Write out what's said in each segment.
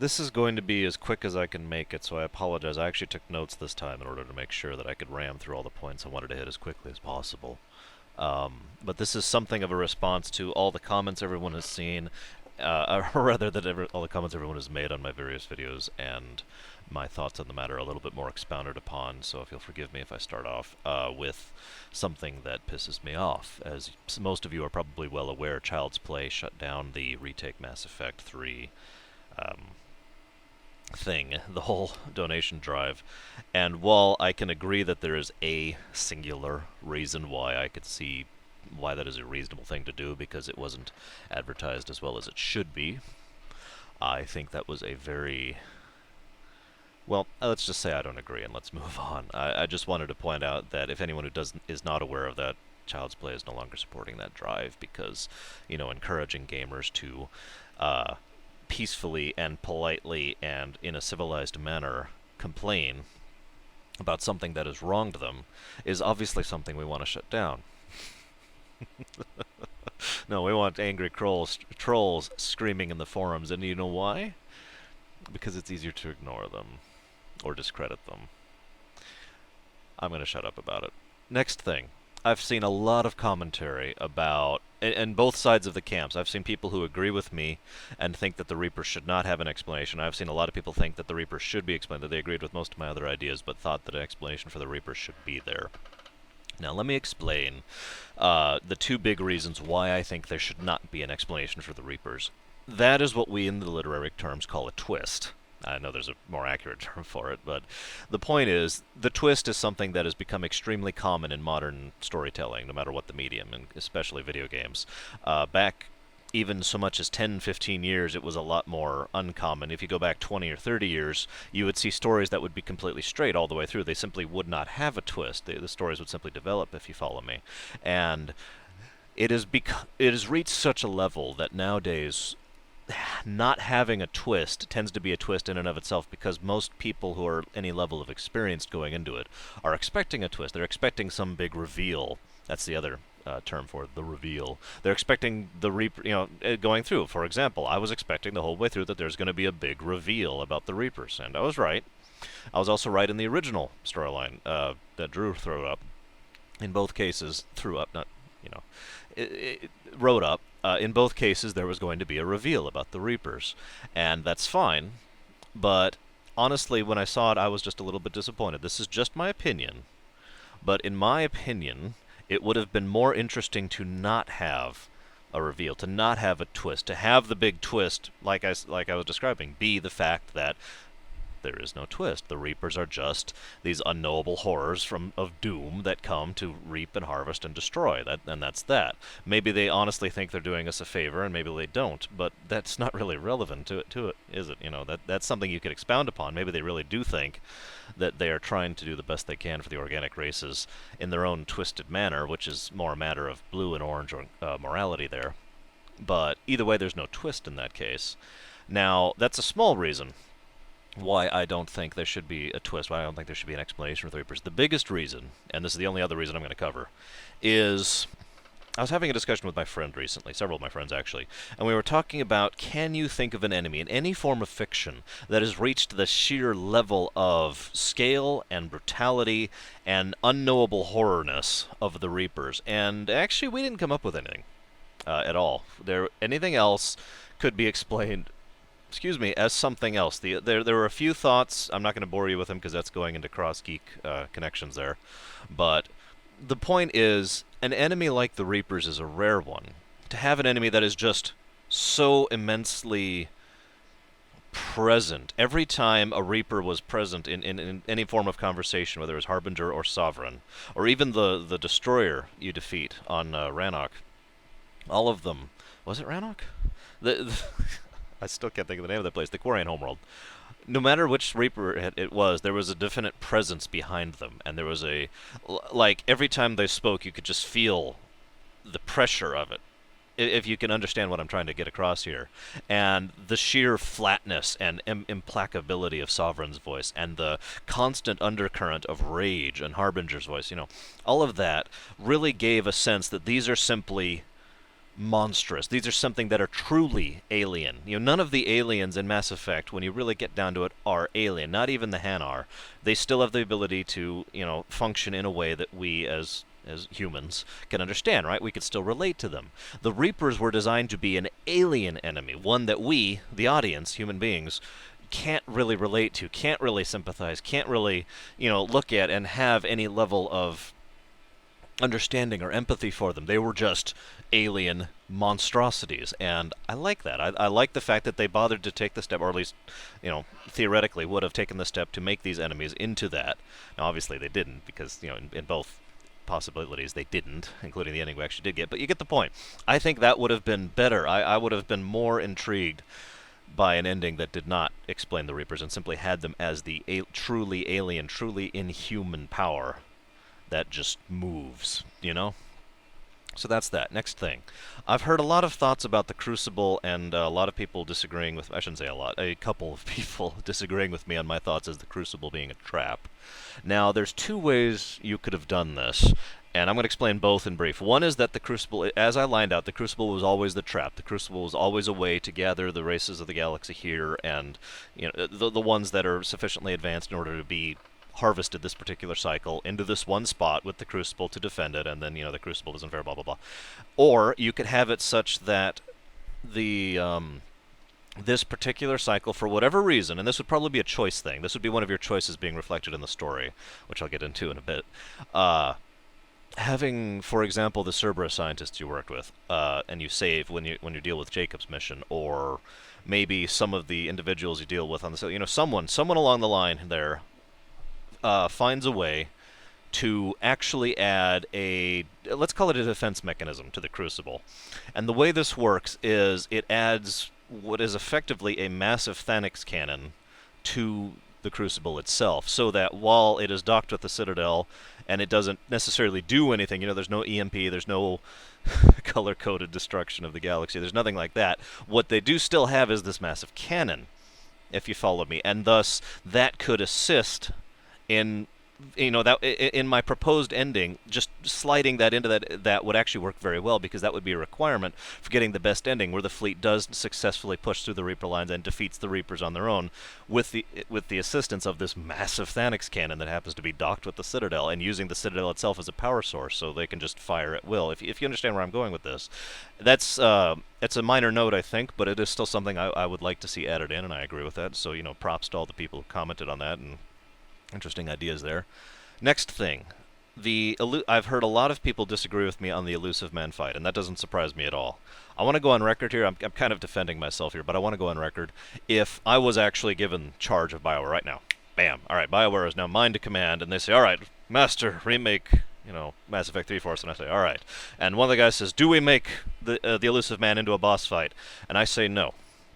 This is going to be as quick as I can make it, so I apologize. I actually took notes this time in order to make sure that I could ram through all the points I wanted to hit as quickly as possible. But this is something of a response to all the comments everyone has seen, or rather that all the comments everyone has made on my various videos, and my thoughts on the matter a little bit more expounded upon, so if you'll forgive me if I start off with something that pisses me off. As most of you are probably well aware, Child's Play shut down the Retake Mass Effect 3 thing, the whole donation drive. And while I can agree that there is a singular reason why I could see why that is a reasonable thing to do, because it wasn't advertised as well as it should be, I think that was a very... Well, let's just say I don't agree, and let's move on. I just wanted to point out that if anyone who is not aware of that, Child's Play is no longer supporting that drive because, encouraging gamers to peacefully and politely and in a civilized manner complain about something that has wronged them is obviously something we want to shut down. No, we want angry trolls screaming in the forums, and you know why? Because it's easier to ignore them or discredit them. I'm going to shut up about it. Next thing. I've seen a lot of commentary about, and both sides of the camps. I've seen people who agree with me and think that the Reapers should not have an explanation. I've seen a lot of people think that the Reapers should be explained, that they agreed with most of my other ideas, but thought that an explanation for the Reapers should be there. Now, let me explain the two big reasons why I think there should not be an explanation for the Reapers. That is what we in the literary terms call a twist. I know there's a more accurate term for it, but the point is, the twist is something that has become extremely common in modern storytelling, no matter what the medium, and especially video games. Back even so much as 10, 15 years, it was a lot more uncommon. If you go back 20 or 30 years, you would see stories that would be completely straight all the way through. They simply would not have a twist. The stories would simply develop, if you follow me. And it has reached such a level that nowadays not having a twist tends to be a twist in and of itself, because most people who are any level of experience going into it are expecting a twist. They're expecting some big reveal. That's the other term for it, the reveal. They're expecting the Reaper, going through. For example, I was expecting the whole way through that there's going to be a big reveal about the Reapers, and I was right. I was also right in the original storyline that Drew threw up. In both cases, threw up, not, wrote up. In both cases, there was going to be a reveal about the Reapers, and that's fine, but honestly, when I saw it, I was just a little bit disappointed. This is just my opinion, but in my opinion, it would have been more interesting to not have a reveal, to not have a twist, to have the big twist, like I was describing, be the fact that there is no twist. The Reapers are just these unknowable horrors of doom that come to reap and harvest and destroy. And that's that. Maybe they honestly think they're doing us a favor, and maybe they don't, but that's not really relevant to it, is it? That's something you could expound upon. Maybe they really do think that they are trying to do the best they can for the organic races in their own twisted manner, which is more a matter of blue and orange morality there. But either way, there's no twist in that case. Now, that's a small reason why I don't think there should be a twist, why I don't think there should be an explanation for the Reapers. The biggest reason, and this is the only other reason I'm going to cover, is I was having a discussion with my friend recently, several of my friends actually, and we were talking about, can you think of an enemy in any form of fiction that has reached the sheer level of scale and brutality and unknowable horrorness of the Reapers? And actually, we didn't come up with anything at all. Anything else could be explained as something else. There were a few thoughts. I'm not going to bore you with them because that's going into cross-geek connections there. But the point is, an enemy like the Reapers is a rare one. To have an enemy that is just so immensely present. Every time a Reaper was present in any form of conversation, whether it was Harbinger or Sovereign, or even the Destroyer you defeat on Rannoch, all of them... Was it Rannoch? I still can't think of the name of that place, the Quarian homeworld. No matter which Reaper it was, there was a definite presence behind them, and there was every time they spoke, you could just feel the pressure of it, if you can understand what I'm trying to get across here. And the sheer flatness and implacability of Sovereign's voice, and the constant undercurrent of rage and Harbinger's voice, all of that really gave a sense that these are simply monstrous. These are something that are truly alien. None of the aliens in Mass Effect, when you really get down to it, are alien. Not even the Hanar. They still have the ability to, function in a way that we as humans can understand, right? We could still relate to them. The Reapers were designed to be an alien enemy, one that we, the audience, human beings, can't really relate to, can't really sympathize, can't really, look at and have any level of understanding or empathy for them. They were just alien monstrosities, and I like that. I like the fact that they bothered to take the step, or at least, theoretically would have taken the step to make these enemies into that. Now, obviously they didn't, because, in both possibilities they didn't, including the ending we actually did get, but you get the point. I think that would have been better. I would have been more intrigued by an ending that did not explain the Reapers and simply had them as the truly alien, truly inhuman power that just moves. So that's that. Next thing. I've heard a lot of thoughts about the Crucible, and a lot of people disagreeing with, I shouldn't say a lot, a couple of people disagreeing with me on my thoughts as the Crucible being a trap. Now, there's two ways you could have done this, and I'm going to explain both in brief. One is that the Crucible, as I lined out, the Crucible was always the trap. The Crucible was always a way to gather the races of the galaxy here, and the ones that are sufficiently advanced in order to be harvested this particular cycle into this one spot with the Crucible to defend it, and then, the Crucible isn't fair, blah, blah, blah. Or you could have it such that the this particular cycle, for whatever reason, and this would probably be a choice thing, this would be one of your choices being reflected in the story, which I'll get into in a bit, having, for example, the Cerberus scientists you worked with, and you save when you deal with Jacob's mission, or maybe some of the individuals you deal with on the, someone along the line there finds a way to actually add let's call it a defense mechanism to the Crucible. And the way this works is it adds what is effectively a massive Thanix cannon to the Crucible itself, so that while it is docked with the Citadel and it doesn't necessarily do anything, there's no EMP, there's no color-coded destruction of the galaxy, there's nothing like that. What they do still have is this massive cannon, if you follow me, and thus that could assist in in my proposed ending. Just sliding that into that would actually work very well, because that would be a requirement for getting the best ending, where the fleet does successfully push through the Reaper lines and defeats the Reapers on their own with the assistance of this massive Thanix cannon that happens to be docked with the Citadel, and using the Citadel itself as a power source, so they can just fire at will. If you understand where I'm going with this, it's a minor note, I think, but it is still something I would like to see added in, and I agree with that. So props to all the people who commented on that, and interesting ideas there. Next thing, I've heard a lot of people disagree with me on the Elusive Man fight, and that doesn't surprise me at all. I want to go on record here. I'm kind of defending myself here, but I want to go on record. If I was actually given charge of BioWare right now, bam, all right, BioWare is now mine to command, and they say, all right, Master, remake, Mass Effect 3 for us, and I say, all right. And one of the guys says, do we make the Elusive Man into a boss fight? And I say no,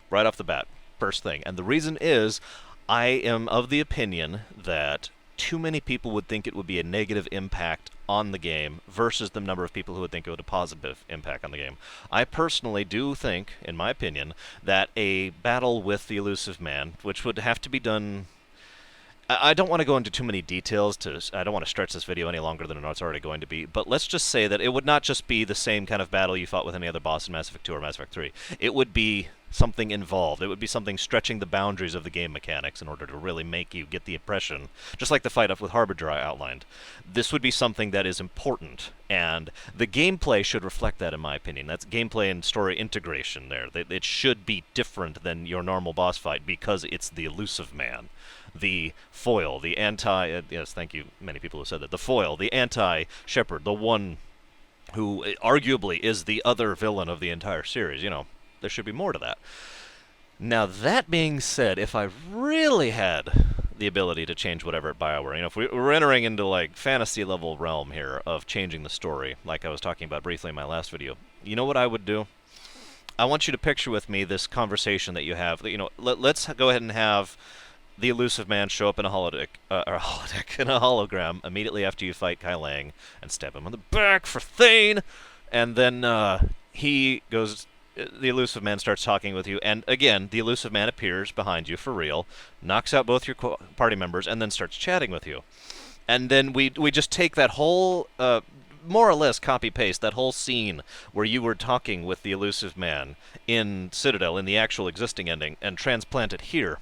right off the bat, first thing. And the reason is, I am of the opinion that too many people would think it would be a negative impact on the game versus the number of people who would think it would have a positive impact on the game. I personally do think, in my opinion, that a battle with the Elusive Man, which would have to be done... I don't want to go into too many details. I don't want to stretch this video any longer than it's already going to be, but let's just say that it would not just be the same kind of battle you fought with any other boss in Mass Effect 2 or Mass Effect 3. It would be something involved. It would be something stretching the boundaries of the game mechanics in order to really make you get the impression, just like the fight up with Harbinger I outlined. This would be something that is important, and the gameplay should reflect that, in my opinion. That's gameplay and story integration there. It should be different than your normal boss fight because it's the Elusive Man. The foil, the yes, thank you, many people have said that. The foil, the anti-Shepard, the one who arguably is the other villain of the entire series. There should be more to that. Now, that being said, if I really had the ability to change whatever at BioWare, if we're entering into, like, fantasy-level realm here of changing the story, like I was talking about briefly in my last video, you know what I would do? I want you to picture with me this conversation that you have. Let's go ahead and have the Elusive Man show up in a in a hologram immediately after you fight Kai Lang and stab him on the back for Thane, and then he goes. The Elusive Man starts talking with you, and again, the Elusive Man appears behind you for real, knocks out both your party members, and then starts chatting with you. And then we just take that whole more or less copy-paste that whole scene where you were talking with the elusive man in Citadel, in the actual existing ending, and transplant it here,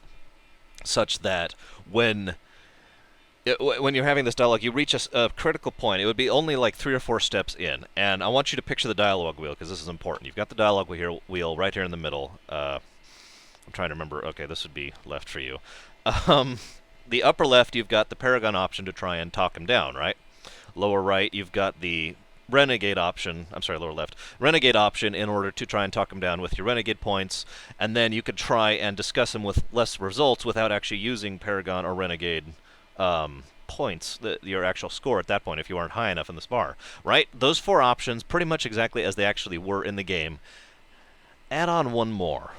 such that when when you're having this dialogue, you reach a critical point. It would be only like 3 or 4 steps in, and I want you to picture the dialogue wheel, because this is important. You've got the dialogue wheel right here in the middle. I'm trying to remember. Okay, this would be left for you. The upper left, you've got the Paragon option to try and talk him down, right? Lower right, you've got the Renegade option. I'm sorry, lower left. Renegade option in order to try and talk him down with your Renegade points, and then you could try and discuss him with less results without actually using Paragon or Renegade points, your actual score at that point, if you aren't high enough in this bar, right? Those 4 options, pretty much exactly as they actually were in the game. Add on one more.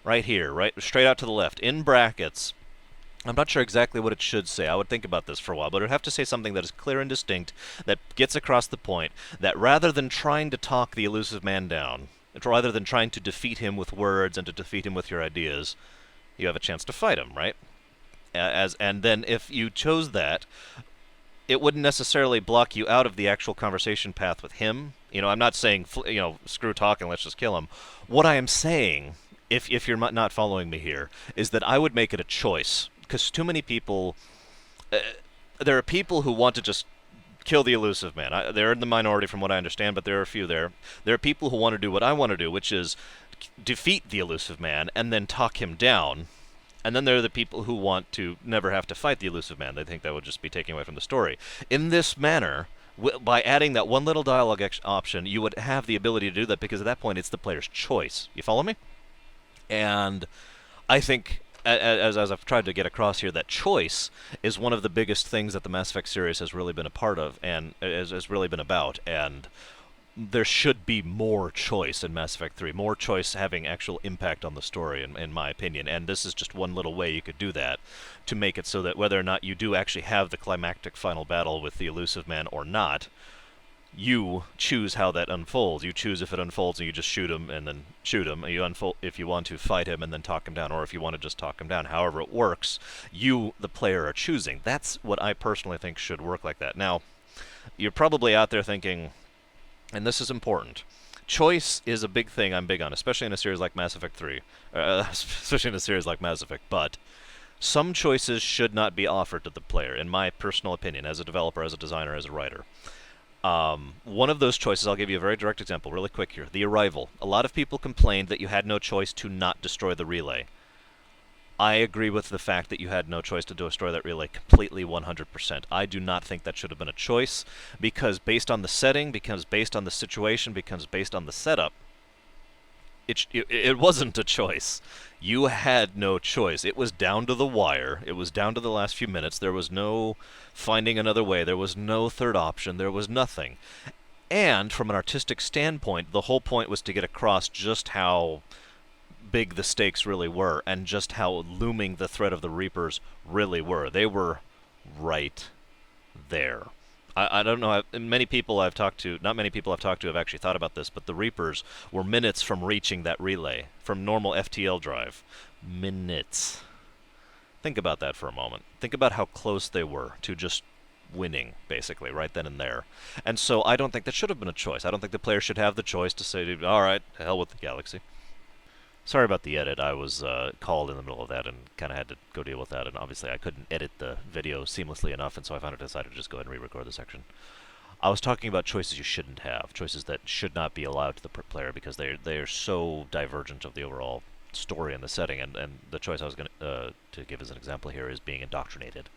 Right here, right straight out to the left, in brackets. I'm not sure exactly what it should say. I would think about this for a while, but it would have to say something that is clear and distinct, that gets across the point, that rather than trying to talk the elusive man down, rather than trying to defeat him with words and to defeat him with your ideas, you have a chance to fight him, right? And then if you chose that, it wouldn't necessarily block you out of the actual conversation path with him. You know, I'm not saying, screw talking, let's just kill him. What I am saying, if you're not following me here, is that I would make it a choice. Because too many people, there are people who want to just kill the elusive man. They're in the minority from what I understand, but there are a few there. There are people who want to do what I want to do, which is defeat the elusive man and then talk him down. And then there are the people who want to never have to fight the elusive man. They think that would just be taking away from the story. In this manner, by adding that one little dialogue option, you would have the ability to do that, because at that point it's the player's choice. You follow me? And I think, as I've tried to get across here, that choice is one of the biggest things that the Mass Effect series has really been a part of, and has really been about. And there should be more choice in Mass Effect 3, more choice having actual impact on the story, in my opinion. And this is just one little way you could do that, to make it so that whether or not you do actually have the climactic final battle with the elusive man or not, you choose how that unfolds. You choose if it unfolds and you just shoot him and then shoot him. You unfold if you want to fight him and then talk him down, or if you want to just talk him down. However it works, you, the player, are choosing. That's what I personally think should work like that. Now, you're probably out there thinking, and this is important, choice is a big thing I'm big on, especially in a series like Mass Effect 3, especially in a series like Mass Effect, but some choices should not be offered to the player, in my personal opinion, as a developer, as a designer, as a writer. One of those choices, I'll give you a very direct example, really quick here. The Arrival. A lot of people complained that you had no choice to not destroy the relay. I agree with the fact that you had no choice to destroy that relay completely, 100%. I do not think that should have been a choice, because based on the setting, because based on the situation, because based on the setup, it wasn't a choice. You had no choice. It was down to the wire. It was down to the last few minutes. There was no finding another way. There was no third option. There was nothing. And from an artistic standpoint, the whole point was to get across just how big the stakes really were, and just how looming the threat of the Reapers really were. They were right there. I don't know, many people I've talked to, not many people I've talked to have actually thought about this, but the Reapers were minutes from reaching that relay, from normal FTL drive. Minutes. Think about that for a moment. Think about how close they were to just winning, basically, right then and there. And so I don't think that should have been a choice. I don't think the player should have the choice to say, alright, hell with the galaxy. Sorry about the edit. I was called in the middle of that and kind of had to go deal with that, and obviously I couldn't edit the video seamlessly enough, and so I finally decided to just go ahead and re-record the section. I was talking about choices you shouldn't have, choices that should not be allowed to the player, because they are so divergent of the overall story and the setting, and the choice I was going to give as an example here is being indoctrinated.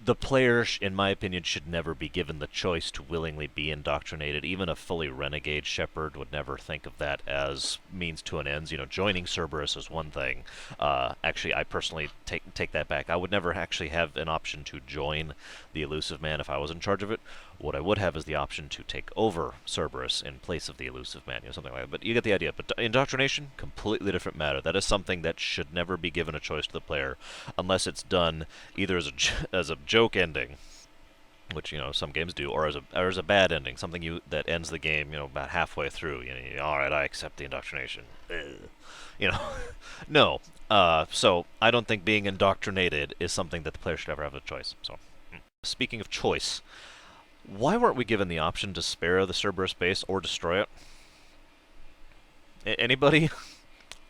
The player, in my opinion, should never be given the choice to willingly be indoctrinated. Even a fully renegade shepherd would never think of that as means to an end. You know, joining Cerberus is one thing. Actually, I personally take that back. I would never actually have an option to join the elusive man if I was in charge of it. What I would have is the option to take over Cerberus in place of the elusive man, something like that. But you get the idea. But indoctrination, completely different matter. That is something that should never be given a choice to the player, unless it's done either as a joke ending, which some games do, or as a bad ending, something that ends the game about halfway through. All right, I accept the indoctrination. No. So I don't think being indoctrinated is something that the player should ever have a choice. So, speaking of choice, Why weren't we given the option to spare the Cerberus base or destroy it? Anybody?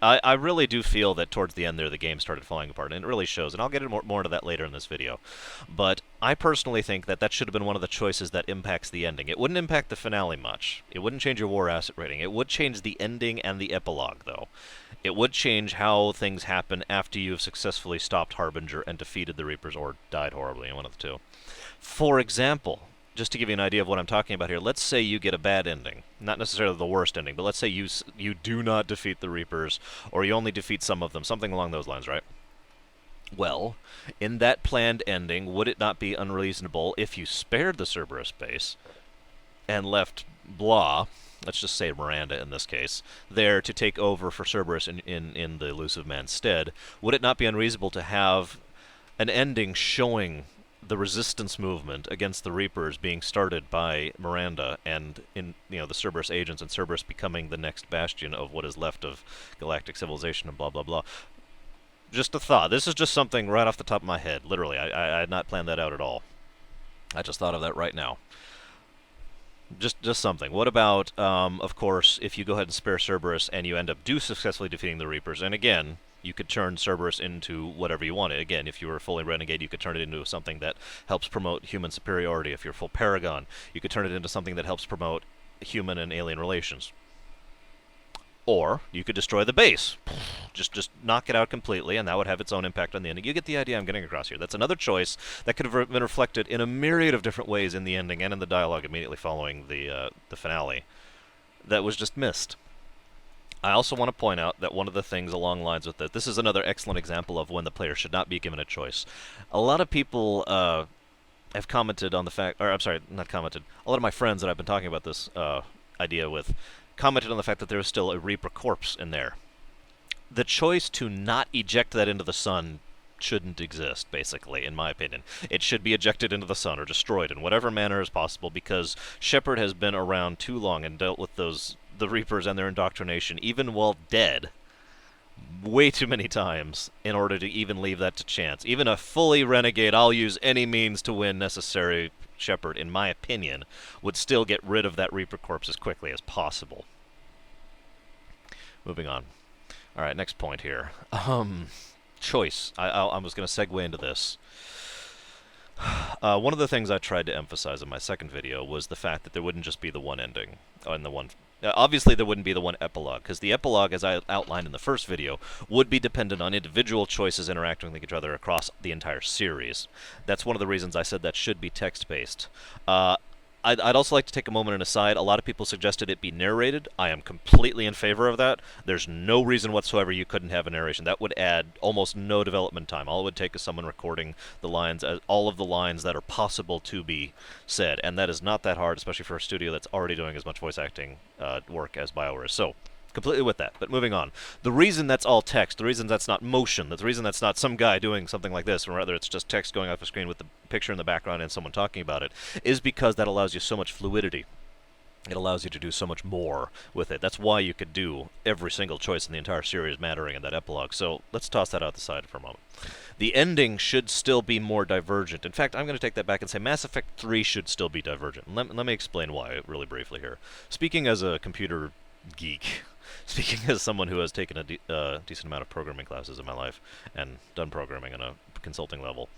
I really do feel that towards the end there, the game started falling apart, and it really shows. And I'll get more into that later in this video. But I personally think that that should have been one of the choices that impacts the ending. It wouldn't impact the finale much. It wouldn't change your war asset rating. It would change the ending and the epilogue, though. It would change how things happen after you've successfully stopped Harbinger and defeated the Reapers, or died horribly, one of the two. For example, just to give you an idea of what I'm talking about here, let's say you get a bad ending. Not necessarily the worst ending, but let's say you do not defeat the Reapers, or you only defeat some of them, something along those lines, right? Well, in that planned ending, would it not be unreasonable if you spared the Cerberus base and left Blah, let's just say Miranda in this case, there to take over for Cerberus in the Elusive Man's stead? Would it not be unreasonable to have an ending showing the resistance movement against the Reapers being started by Miranda and the Cerberus agents, and Cerberus becoming the next bastion of what is left of galactic civilization and blah blah blah? Just a thought. This is just something right off the top of my head. Literally, I had not planned that out at all. I just thought of that right now. Just something. What about, of course, if you go ahead and spare Cerberus and you end up successfully defeating the Reapers, and again, you could turn Cerberus into whatever you wanted. Again, if you were fully Renegade, you could turn it into something that helps promote human superiority. If you're full Paragon, you could turn it into something that helps promote human and alien relations. Or you could destroy the base. Just knock it out completely, and that would have its own impact on the ending. You get the idea I'm getting across here. That's another choice that could have been reflected in a myriad of different ways in the ending and in the dialogue immediately following the finale that was just missed. I also want to point out that one of the things along lines with this is another excellent example of when the player should not be given a choice. A lot of people have commented on the fact, or I'm sorry, not commented. A lot of my friends that I've been talking about this idea with commented on the fact that there is still a Reaper corpse in there. The choice to not eject that into the sun shouldn't exist, basically, in my opinion. It should be ejected into the sun or destroyed in whatever manner is possible, because Shepard has been around too long and dealt with the Reapers and their indoctrination, even while dead, way too many times in order to even leave that to chance. Even a fully renegade, I'll use any means to win necessary Shepard, in my opinion, would still get rid of that Reaper corpse as quickly as possible. Moving on. Alright, next point here. Choice. I was going to segue into this. One of the things I tried to emphasize in my second video was the fact that there wouldn't just be the one ending, and the one... obviously, there wouldn't be the one epilogue, because the epilogue, as I outlined in the first video, would be dependent on individual choices interacting with each other across the entire series. That's one of the reasons I said that should be text-based. I'd also like to take a moment and aside. A lot of people suggested it be narrated. I am completely in favor of that. There's no reason whatsoever you couldn't have a narration. That would add almost no development time. All it would take is someone recording the lines, all of the lines that are possible to be said, and that is not that hard, especially for a studio that's already doing as much voice acting work as BioWare is. So, completely with that. But moving on. The reason that's all text, the reason that's not motion, the reason that's not some guy doing something like this, or rather it's just text going off the screen with the picture in the background and someone talking about it, is because that allows you so much fluidity. It allows you to do so much more with it. That's why you could do every single choice in the entire series mattering in that epilogue. So let's toss that out the side for a moment. The ending should still be more divergent. In fact, I'm going to take that back and say Mass Effect 3 should still be divergent. Let me explain why really briefly here. Speaking as a computer geek, speaking as someone who has taken a decent amount of programming classes in my life and done programming on a consulting level,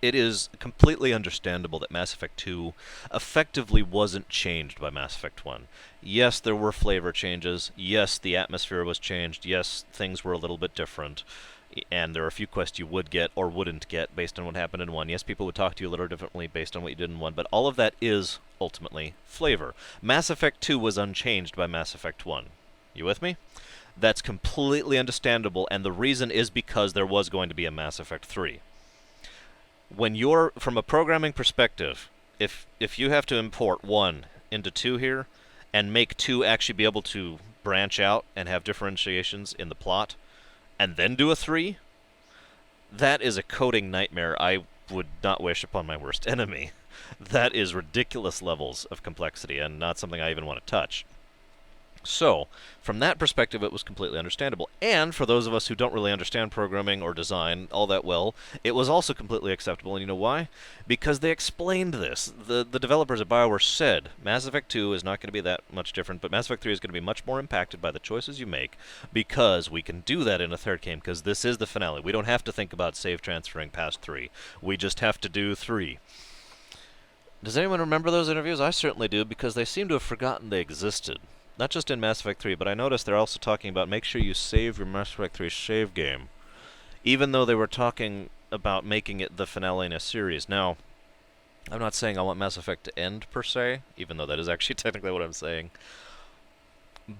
it is completely understandable that Mass Effect 2 effectively wasn't changed by Mass Effect 1. Yes, there were flavor changes. Yes, the atmosphere was changed. Yes, things were a little bit different. And there are a few quests you would get or wouldn't get based on what happened in 1. Yes, people would talk to you a little differently based on what you did in 1, but all of that is, ultimately, flavor. Mass Effect 2 was unchanged by Mass Effect 1. You with me? That's completely understandable, and the reason is because there was going to be a Mass Effect 3. When you're, from a programming perspective, if you have to import 1 into 2 here, and make 2 actually be able to branch out and have differentiations in the plot, and then do a 3, that is a coding nightmare I would not wish upon my worst enemy. That is ridiculous levels of complexity, and not something I even want to touch. So, from that perspective, it was completely understandable. And for those of us who don't really understand programming or design all that well, it was also completely acceptable. And you know why? Because they explained this. The developers at BioWare said Mass Effect 2 is not going to be that much different, but Mass Effect 3 is going to be much more impacted by the choices you make, because we can do that in a third game, because this is the finale. We don't have to think about save transferring past 3. We just have to do 3. Does anyone remember those interviews? I certainly do, because they seem to have forgotten they existed. Not just in Mass Effect 3, but I noticed they're also talking about make sure you save your Mass Effect 3 save game, even though they were talking about making it the finale in a series. Now, I'm not saying I want Mass Effect to end, per se, even though that is actually technically what I'm saying.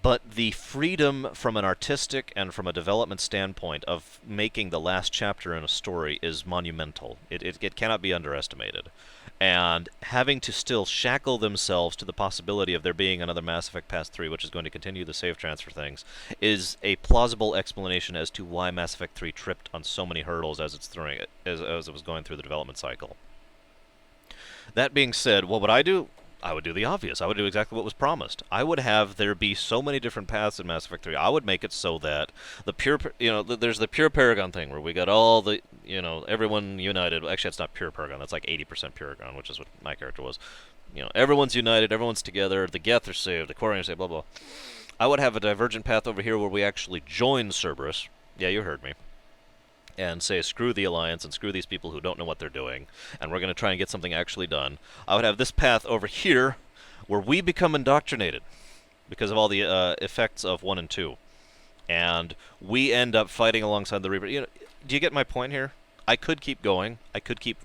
But the freedom from an artistic and from a development standpoint of making the last chapter in a story is monumental. It cannot be underestimated. And having to still shackle themselves to the possibility of there being another Mass Effect Past 3, which is going to continue the save transfer things, is a plausible explanation as to why Mass Effect 3 tripped on so many hurdles as as it was going through the development cycle. That being said, what would I do? I would do the obvious. I would do exactly what was promised. I would have there be so many different paths in Mass Effect 3. I would make it so that the pure, there's the pure Paragon thing where we got all the, everyone united. Actually, it's not pure Paragon. That's like 80% Paragon, which is what my character was. Everyone's united. Everyone's together. The Geth are saved. The Quarians are saved. Blah blah. I would have a divergent path over here where we actually join Cerberus. Yeah, you heard me. And say, screw the Alliance and screw these people who don't know what they're doing, and we're going to try and get something actually done. I would have this path over here where we become indoctrinated because of all the effects of 1 and 2. And we end up fighting alongside the Reaper. Do you get my point here? I could keep going. I could keep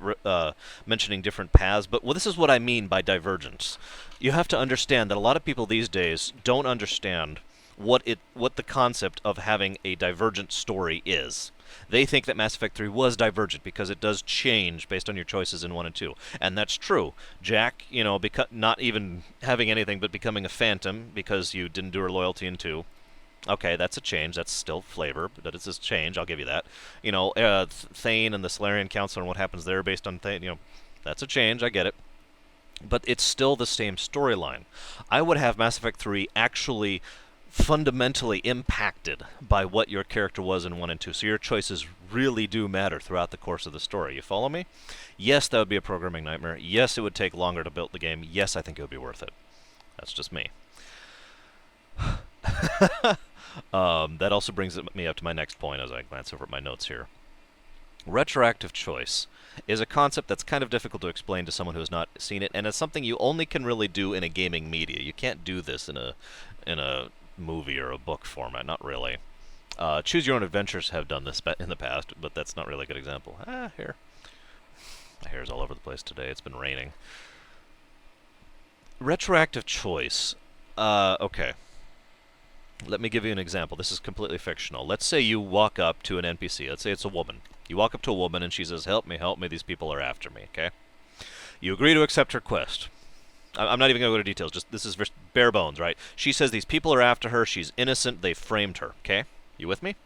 mentioning different paths, but this is what I mean by divergence. You have to understand that a lot of people these days don't understand what the concept of having a divergent story is. They think that Mass Effect 3 was divergent because it does change based on your choices in 1 and 2. And that's true. Jack, not even having anything but becoming a phantom because you didn't do her loyalty in 2. Okay, that's a change. That's still flavor, but it's a change. I'll give you that. Thane and the Solarian Council and what happens there based on Thane, that's a change. I get it. But it's still the same storyline. I would have Mass Effect 3 actually fundamentally impacted by what your character was in 1 and 2. So your choices really do matter throughout the course of the story. You follow me? Yes, that would be a programming nightmare. Yes, it would take longer to build the game. Yes, I think it would be worth it. That's just me. That also brings me up to my next point as I glance over at my notes here. Retroactive choice is a concept that's kind of difficult to explain to someone who has not seen it, and it's something you only can really do in a gaming media. You can't do this in a movie or a book format, not really. Choose Your Own Adventures have done this in the past, but that's not really a good example. Here. My hair's all over the place today. It's been raining. Retroactive choice. Okay. Let me give you an example. This is completely fictional. Let's say you walk up to an NPC. Let's say it's a woman. You walk up to a woman and she says, help me, these people are after me, okay? You agree to accept her quest. I'm not even going to go into details, just this is bare bones, right? She says these people are after her, she's innocent, they framed her, okay? You with me?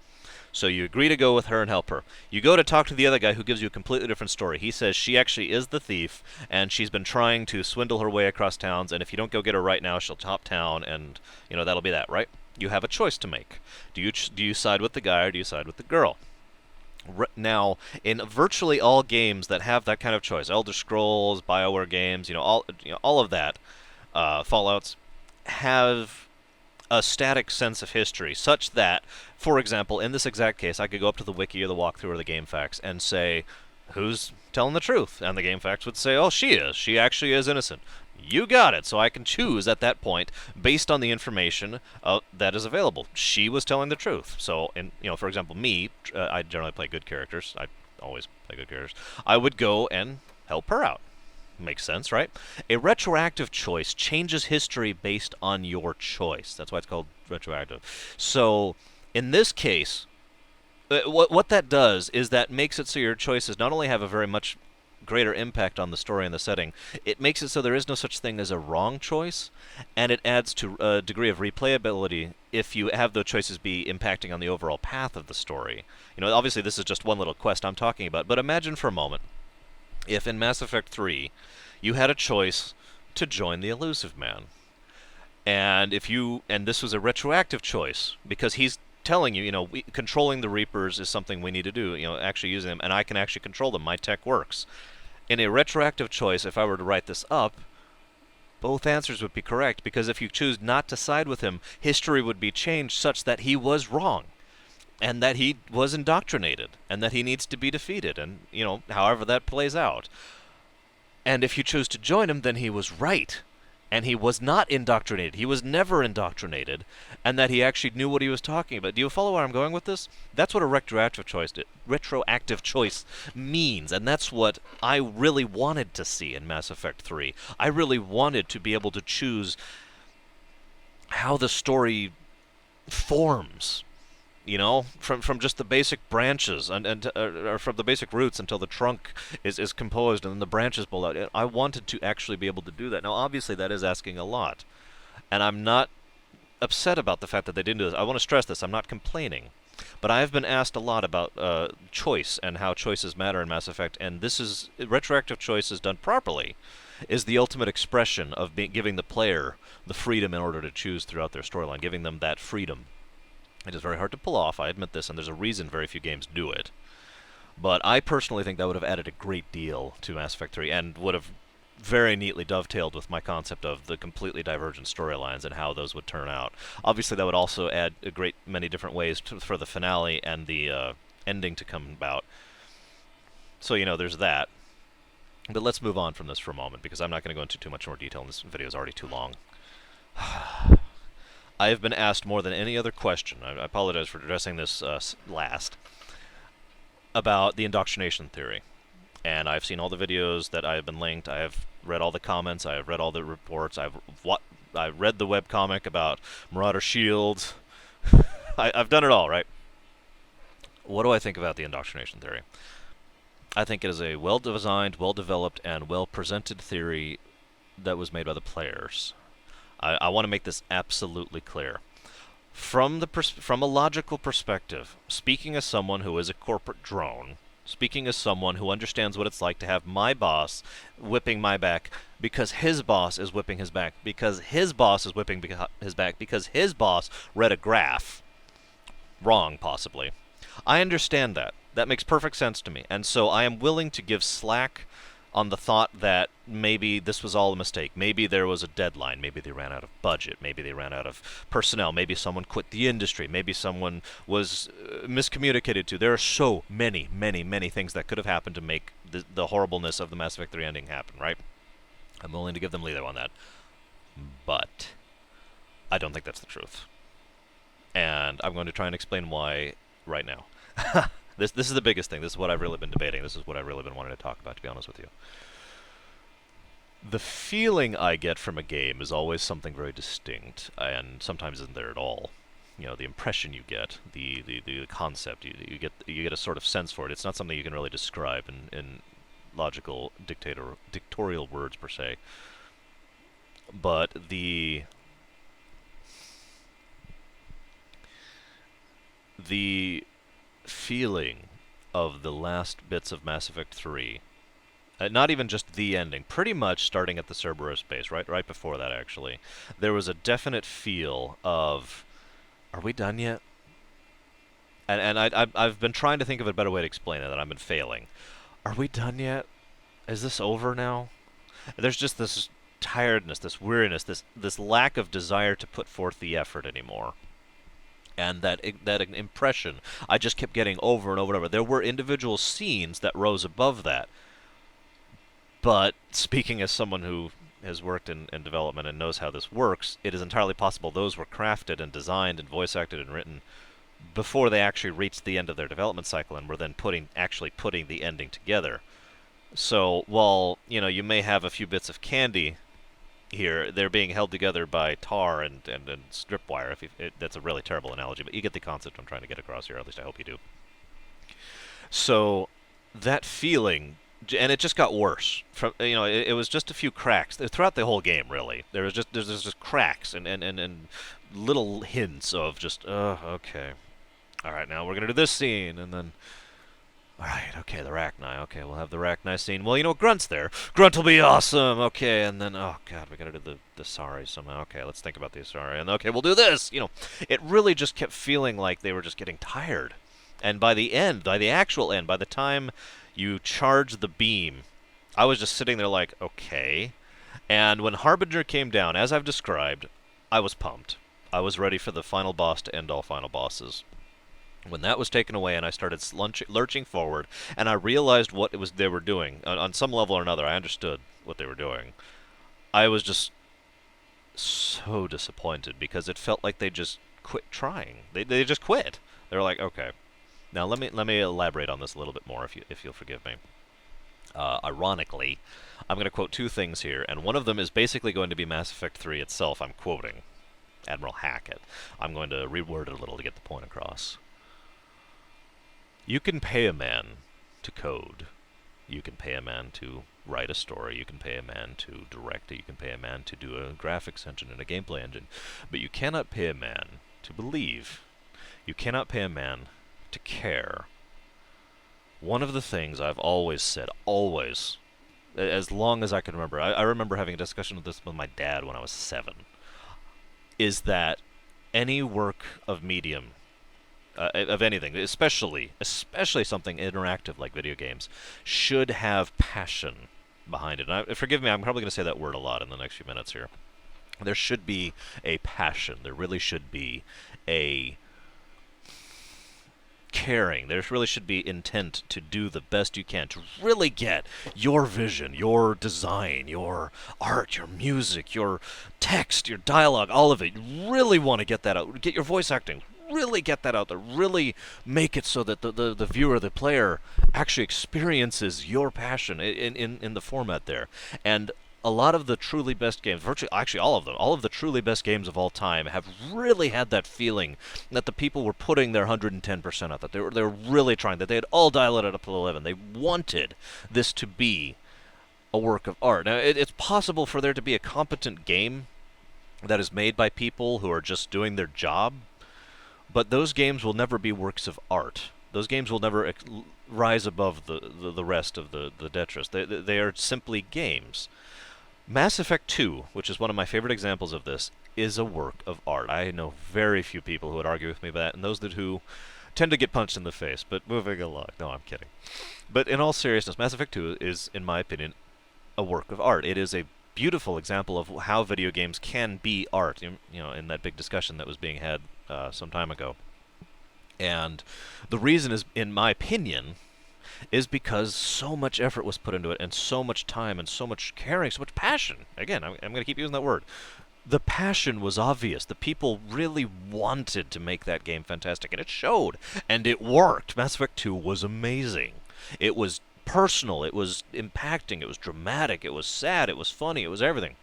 So you agree to go with her and help her. You go to talk to the other guy who gives you a completely different story. He says she actually is the thief, and she's been trying to swindle her way across towns, and if you don't go get her right now, she'll top town, and, that'll be that, right? You have a choice to make. Do you side with the guy or do you side with the girl? Now, in virtually all games that have that kind of choice, Elder Scrolls, BioWare games, all of that, Fallouts, have a static sense of history, such that, for example, in this exact case, I could go up to the wiki or the walkthrough or the GameFAQs and say, who's telling the truth? And the GameFAQs would say, oh, she is. She actually is innocent. You got it. So I can choose at that point based on the information that is available. She was telling the truth. So, for example, me, I generally play good characters. I always play good characters. I would go and help her out. Makes sense, right? A retroactive choice changes history based on your choice. That's why it's called retroactive. So, in this case, what that does is that makes it so your choices not only have a very much greater impact on the story and the setting, it makes it so there is no such thing as a wrong choice, and it adds to a degree of replayability if you have those choices be impacting on the overall path of the story. Obviously this is just one little quest I'm talking about, but imagine for a moment if in Mass Effect 3 you had a choice to join the Elusive Man. And this was a retroactive choice because he's telling you, controlling the Reapers is something we need to do. Actually using them, and I can actually control them. My tech works. In a retroactive choice, if I were to write this up, both answers would be correct because if you choose not to side with him, history would be changed such that he was wrong and that he was indoctrinated and that he needs to be defeated and, however that plays out. And if you choose to join him, then he was right. And he was not indoctrinated. He was never indoctrinated, and that he actually knew what he was talking about. Do you follow where I'm going with this? That's what a retroactive choice means, and that's what I really wanted to see in Mass Effect 3. I really wanted to be able to choose how the story forms. From just the basic branches or from the basic roots until the trunk is composed and then the branches pull out. I wanted to actually be able to do that. Now, obviously, that is asking a lot, and I'm not upset about the fact that they didn't do this. I want to stress this. I'm not complaining, but I have been asked a lot about choice and how choices matter in Mass Effect, and this is retroactive choices done properly is the ultimate expression of giving the player the freedom in order to choose throughout their storyline, giving them that freedom. It is very hard to pull off, I admit this, and there's a reason very few games do it. But I personally think that would have added a great deal to Mass Effect 3, and would have very neatly dovetailed with my concept of the completely divergent storylines and how those would turn out. Obviously, that would also add a great many different ways for the finale and the ending to come about. So, there's that. But let's move on from this for a moment, because I'm not going to go into too much more detail, and this video is already too long. I have been asked more than any other question, I apologize for addressing this last, about the indoctrination theory. And I've seen all the videos that I have been linked, I have read all the comments, I have read all the reports, I've read the webcomic about Marauder Shield. I've done it all, right? What do I think about the indoctrination theory? I think it is a well-designed, well-developed, and well-presented theory that was made by the players. I want to make this absolutely clear. From a logical perspective, speaking as someone who is a corporate drone, speaking as someone who understands what it's like to have my boss whipping my back because his boss is whipping his back, because his boss is whipping his back, because his boss read a graph wrong, possibly. I understand that. That makes perfect sense to me. And so I am willing to give slack on the thought that maybe this was all a mistake. Maybe there was a deadline. Maybe they ran out of budget. Maybe they ran out of personnel. Maybe someone quit the industry. Maybe someone was miscommunicated to. There are so many, many, many things that could have happened to make the horribleness of the Mass Effect 3 ending happen, right? I'm willing to give them leeway on that. But I don't think that's the truth. And I'm going to try and explain why right now. This is the biggest thing. This is what I've really been debating. This is what I've really been wanting to talk about, to be honest with you. The feeling I get from a game is always something very distinct, and sometimes isn't there at all. The impression you get, the concept, you get a sort of sense for it. It's not something you can really describe in logical dictatorial words per se. But the feeling of the last bits of Mass Effect 3, not even just the ending, pretty much starting at the Cerberus base, right before that actually, there was a definite feel of, are we done yet? And I've been trying to think of a better way to explain it, and I've been failing. Are we done yet? Is this over now? There's just this tiredness, this weariness, this lack of desire to put forth the effort anymore. And that impression I just kept getting over and over and over. There were individual scenes that rose above that. But speaking as someone who has worked in development and knows how this works, it is entirely possible those were crafted and designed and voice acted and written before they actually reached the end of their development cycle and were then actually putting the ending together. So while, you may have a few bits of candy here, they're being held together by tar and strip wire. That's a really terrible analogy, but you get the concept I'm trying to get across here. At least I hope you do. So that feeling, and it just got worse. It was just a few cracks throughout the whole game. Really, there's just cracks and little hints of just okay, all right, now we're gonna do this scene, and then Alright, okay, the Rachni. Okay, we'll have the Rachni scene. Well, you know, Grunt's there. Grunt will be awesome! Okay, and then, oh god, we gotta do the Asari somehow. Okay, let's think about the Asari. And okay, we'll do this! You know, it really just kept feeling like they were just getting tired. And by the end, by the actual end, by the time you charge the beam, I was just sitting there like, okay. And when Harbinger came down, as I've described, I was pumped. I was ready for the final boss to end all final bosses. When that was taken away and I started lurching forward, and I realized what it was they were doing, on some level or another, I understood what they were doing. I was just so disappointed because it felt like they just quit trying. They just quit. They were like, okay. Now let me elaborate on this a little bit more if you'll forgive me. Ironically, I'm going to quote two things here, and one of them is basically going to be Mass Effect 3 itself. I'm quoting Admiral Hackett. I'm going to reword it a little to get the point across. You can pay a man to code. You can pay a man to write a story. You can pay a man to direct it. You can pay a man to do a graphics engine and a gameplay engine. But you cannot pay a man to believe. You cannot pay a man to care. One of the things I've always said, always, as long as I can remember, I remember having a discussion with this with my dad when I was 7, is that any work of medium, of anything, especially something interactive like video games, should have passion behind it. And forgive me, I'm probably going to say that word a lot in the next few minutes here. There should be a passion. There really should be a caring. There really should be intent to do the best you can to really get your vision, your design, your art, your music, your text, your dialogue, all of it. You really want to get that out. Get your voice acting. Really get that out there. Really make it so that the viewer, the player, actually experiences your passion in the format there. And a lot of the truly best games, virtually, actually all of them, all of the truly best games of all time have really had that feeling that the people were putting their 110% out, that they were really trying, that they had all dialed it up to 11. They wanted this to be a work of art. Now, it's possible for there to be a competent game that is made by people who are just doing their job, but those games will never be works of art. Those games will never rise above the rest of the detritus. They are simply games. Mass Effect 2, which is one of my favorite examples of this, is a work of art. I know very few people who would argue with me about that, and those who tend to get punched in the face, but moving along. No, I'm kidding. But in all seriousness, Mass Effect 2 is, in my opinion, a work of art. It is a beautiful example of how video games can be art, you know, in that big discussion that was being had some time ago. And the reason is, in my opinion, is because so much effort was put into it, and so much time, and so much caring, so much passion. Again, I'm going to keep using that word. The passion was obvious. The people really wanted to make that game fantastic, and it showed, and it worked. Mass Effect 2 was amazing. It was personal, it was impacting, it was dramatic, it was sad, it was funny, it was everything.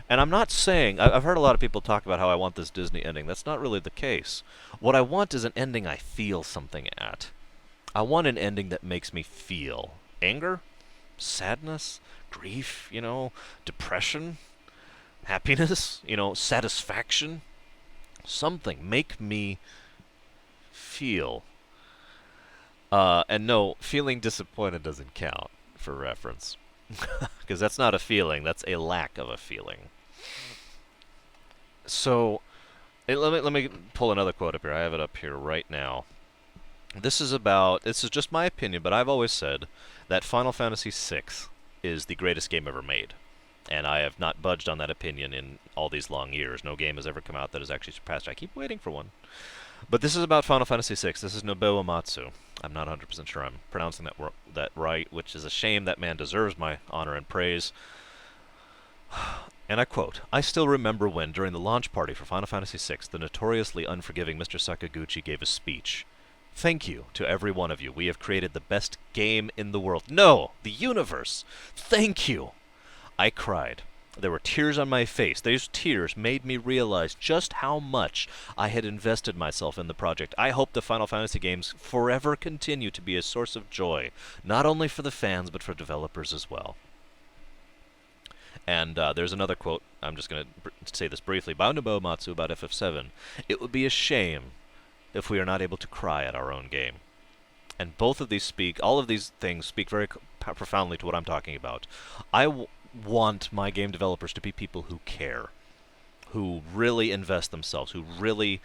And I'm not saying, I've heard a lot of people talk about how I want this Disney ending. That's not really the case. What I want is an ending I feel something at. I want an ending that makes me feel anger, sadness, grief, you know, depression, happiness, you know, satisfaction. Something. Make me feel. And no, feeling disappointed doesn't count, for reference. Because that's not a feeling, that's a lack of a feeling. So, let me pull another quote up here. I have it up here right now. This is just my opinion, but I've always said that Final Fantasy VI is the greatest game ever made. And I have not budged on that opinion in all these long years. No game has ever come out that has actually surpassed it. I keep waiting for one. But this is about Final Fantasy VI. This is Nobuo Uematsu. I'm not 100% sure I'm pronouncing that right, which is a shame. That man deserves my honor and praise. And I quote, "I still remember when, during the launch party for Final Fantasy VI, the notoriously unforgiving Mr. Sakaguchi gave a speech. Thank you to every one of you. We have created the best game in the world. No, the universe. Thank you." I cried. There were tears on my face. Those tears made me realize just how much I had invested myself in the project. I hope the Final Fantasy games forever continue to be a source of joy, not only for the fans, but for developers as well. And there's another quote, I'm just going to say this briefly, by Nobuo Uematsu about FF7. "It would be a shame if we are not able to cry at our own game." And both of these speak, all of these things speak very profoundly to what I'm talking about. I want my game developers to be people who care, who really invest themselves, who really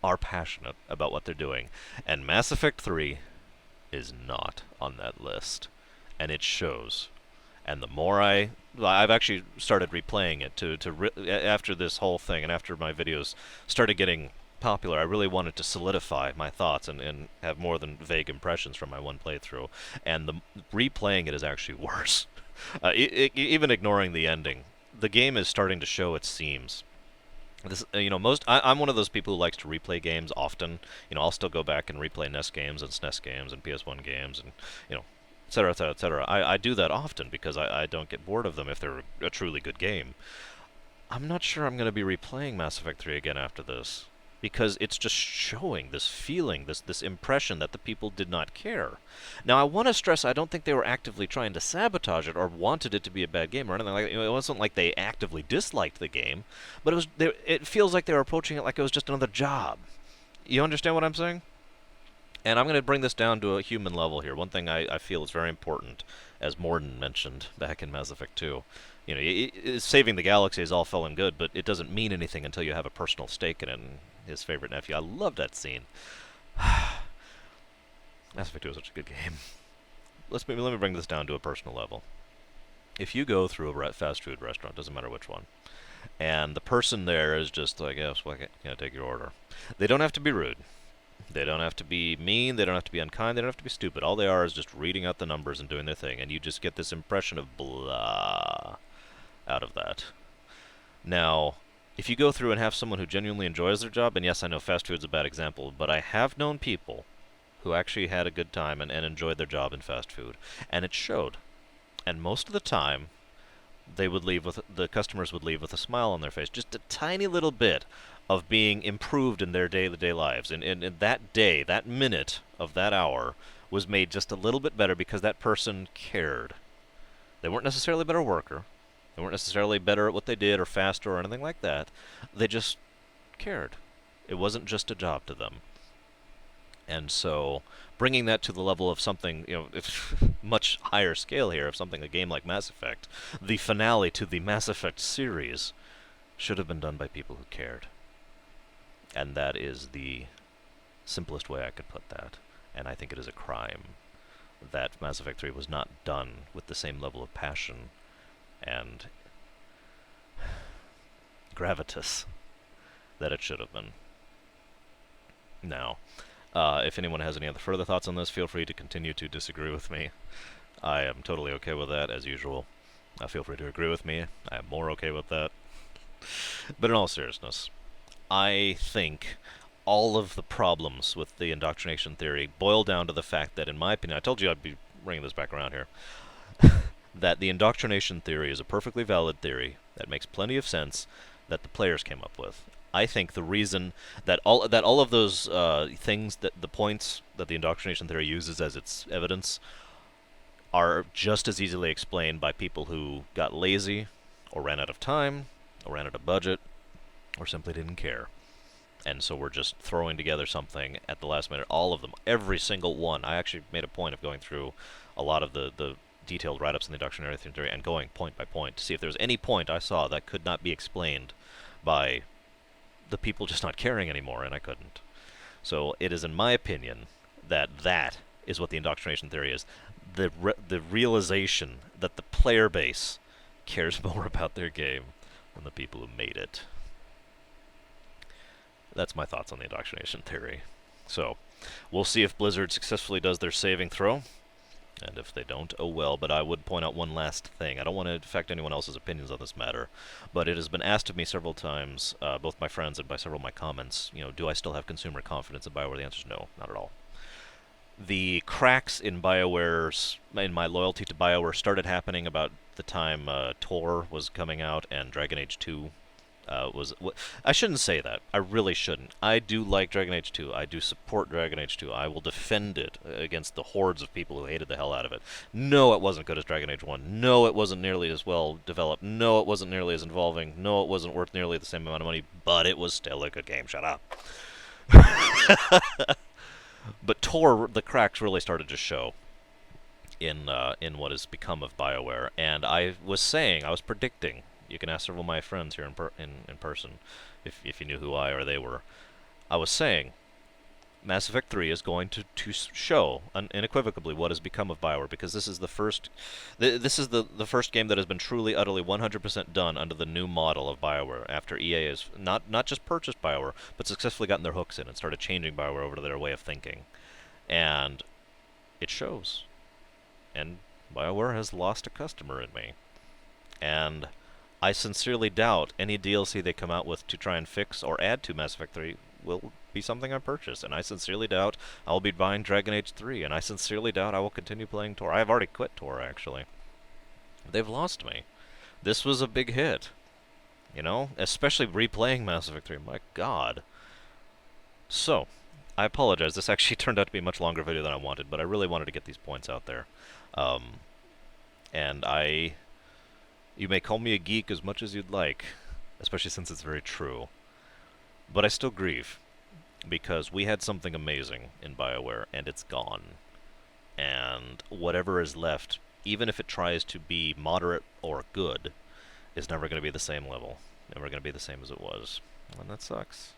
are passionate about what they're doing. And Mass Effect 3 is not on that list. And it shows. And the more I've actually started replaying it after this whole thing and after my videos started getting popular, I really wanted to solidify my thoughts and have more than vague impressions from my one playthrough. And the replaying it is actually worse. Even ignoring the ending, the game is starting to show its seams. This, I'm one of those people who likes to replay games often. I'll still go back and replay NES games and SNES games and PS1 games and, et cetera, et cetera, et cetera. I do that often because I don't get bored of them if they're a truly good game. I'm not sure I'm going to be replaying Mass Effect 3 again after this, because it's just showing this feeling, this impression that the people did not care. Now, I want to stress, I don't think they were actively trying to sabotage it or wanted it to be a bad game or anything like that. It wasn't like they actively disliked the game, but it feels like they were approaching it like it was just another job. You understand what I'm saying? And I'm going to bring this down to a human level here. One thing I feel is very important, as Morden mentioned back in Mass Effect 2. Saving the galaxy is all well and good, but it doesn't mean anything until you have a personal stake in it. And his favorite nephew. I love that scene. Mass Effect 2 is such a good game. Let me bring this down to a personal level. If you go through a fast food restaurant, doesn't matter which one, and the person there is just like, yes, well, can I take your order? They don't have to be rude. They don't have to be mean. They don't have to be unkind. They don't have to be stupid. All they are is just reading out the numbers and doing their thing, and you just get this impression of blah out of that. Now, if you go through and have someone who genuinely enjoys their job, and yes, I know fast food's a bad example, but I have known people who actually had a good time and enjoyed their job in fast food, and it showed. And most of the time, the customers would leave with a smile on their face, just a tiny little bit of being improved in their day-to-day lives. And that day, that minute of that hour was made just a little bit better because that person cared. They weren't necessarily a better worker. They weren't necessarily better at what they did or faster or anything like that. They just cared. It wasn't just a job to them. And so, bringing that to the level of something, much higher scale here, of something, a game like Mass Effect, the finale to the Mass Effect series should have been done by people who cared. And that is the simplest way I could put that. And I think it is a crime that Mass Effect 3 was not done with the same level of passion and gravitas that it should have been. Now, if anyone has any other further thoughts on this, feel free to continue to disagree with me. I am totally okay with that, as usual. Feel free to agree with me. I am more okay with that. But in all seriousness, I think all of the problems with the indoctrination theory boil down to the fact that, in my opinion, I told you I'd be bringing this back around here, that the indoctrination theory is a perfectly valid theory that makes plenty of sense that the players came up with. I think the reason that all of those things, that the points that the indoctrination theory uses as its evidence, are just as easily explained by people who got lazy, or ran out of time, or ran out of budget, or simply didn't care. And so we're just throwing together something at the last minute. All of them, every single one. I actually made a point of going through a lot of the detailed write-ups in the indoctrination theory and going point by point to see if there was any point I saw that could not be explained by the people just not caring anymore, and I couldn't. So it is, in my opinion, that is what the indoctrination theory is. The realization that the player base cares more about their game than the people who made it. That's my thoughts on the indoctrination theory. So, we'll see if Blizzard successfully does their saving throw. And if they don't, oh well. But I would point out one last thing. I don't want to affect anyone else's opinions on this matter, but it has been asked of me several times, both my friends and by several of my comments, do I still have consumer confidence in BioWare? The answer is no, not at all. The cracks in my loyalty to BioWare started happening about the time Tor was coming out and Dragon Age 2 I shouldn't say that. I really shouldn't. I do like Dragon Age 2. I do support Dragon Age 2. I will defend it against the hordes of people who hated the hell out of it. No, it wasn't good as Dragon Age 1. No, it wasn't nearly as well developed. No, it wasn't nearly as involving. No, it wasn't worth nearly the same amount of money, but it was still a good game. Shut up. But Tor, the cracks really started to show in what has become of BioWare. And I was predicting. You can ask several of my friends here in person, if you knew who I or they were. I was saying Mass Effect 3 is going to show unequivocally what has become of BioWare, because this is the first this is the first game that has been truly, utterly, 100% done under the new model of BioWare, after EA has not just purchased BioWare, but successfully gotten their hooks in and started changing BioWare over to their way of thinking. And it shows. And BioWare has lost a customer in me. And I sincerely doubt any DLC they come out with to try and fix or add to Mass Effect 3 will be something I purchase. And I sincerely doubt I'll be buying Dragon Age 3. And I sincerely doubt I will continue playing Tor. I've already quit Tor, actually. They've lost me. This was a big hit. You know? Especially replaying Mass Effect 3. My god. So, I apologize. This actually turned out to be a much longer video than I wanted, but I really wanted to get these points out there. Um, and you may call me a geek as much as you'd like, especially since it's very true. But I still grieve, because we had something amazing in BioWare, and it's gone. And whatever is left, even if it tries to be moderate or good, is never going to be the same level. Never going to be the same as it was. And that sucks.